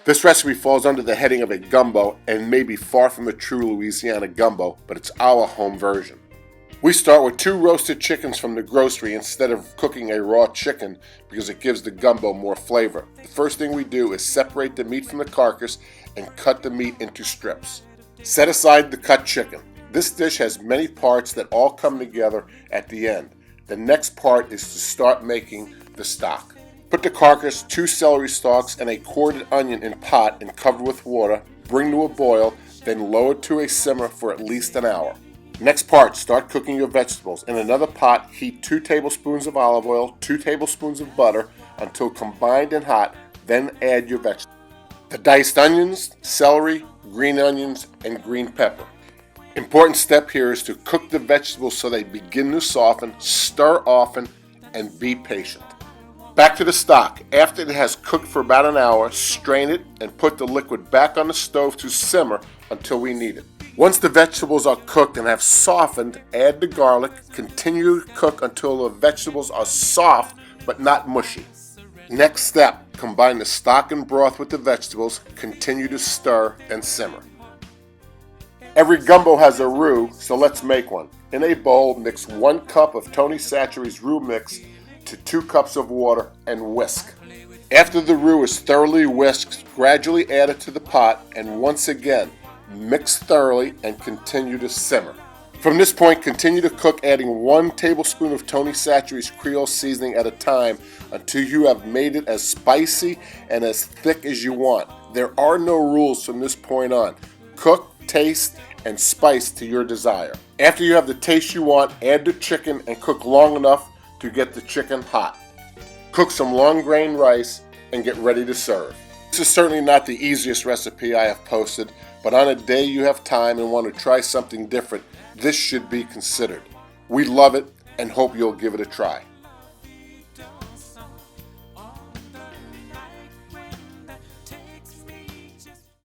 This recipe falls under the heading of a gumbo and may be far from a true Louisiana gumbo, but it's our home version. We start with 2 roasted chickens from the grocery instead of cooking a raw chicken because it gives the gumbo more flavor. The first thing we do is separate the meat from the carcass and cut the meat into strips. Set aside the cut chicken. This dish has many parts that all come together at the end. The next part is to start making the stock. Put the carcass, 2 celery stalks, and a quartered onion in pot and cover with water. Bring to a boil, then lower to a simmer for at least an hour. Next part, start cooking your vegetables. In another pot, heat 2 tablespoons of olive oil, 2 tablespoons of butter until combined and hot, then add your vegetables. The diced onions, celery, green onions, and green pepper. Important step here is to cook the vegetables so they begin to soften, stir often, and be patient. Back to the stock. After it has cooked for about an hour, strain it and put the liquid back on the stove to simmer until we need it. Once the vegetables are cooked and have softened, add the garlic. Continue to cook until the vegetables are soft but not mushy. Next step, combine the stock and broth with the vegetables. Continue to stir and simmer. Every gumbo has a roux, so let's make one. In a bowl, mix 1 cup of Tony Chachere's roux mix to 2 cups of water and whisk. After the roux is thoroughly whisked, gradually add it to the pot and once again, mix thoroughly and continue to simmer. From this point, continue to cook, adding 1 tablespoon of Tony Chachere's Creole seasoning at a time until you have made it as spicy and as thick as you want. There are no rules from this point on. Cook, taste, and spice to your desire. After you have the taste you want, add the chicken and cook long enough to get the chicken hot. Cook some long grain rice and get ready to serve. This is certainly not the easiest recipe I have posted, but on a day you have time and want to try something different, this should be considered. We love it and hope you'll give it a try.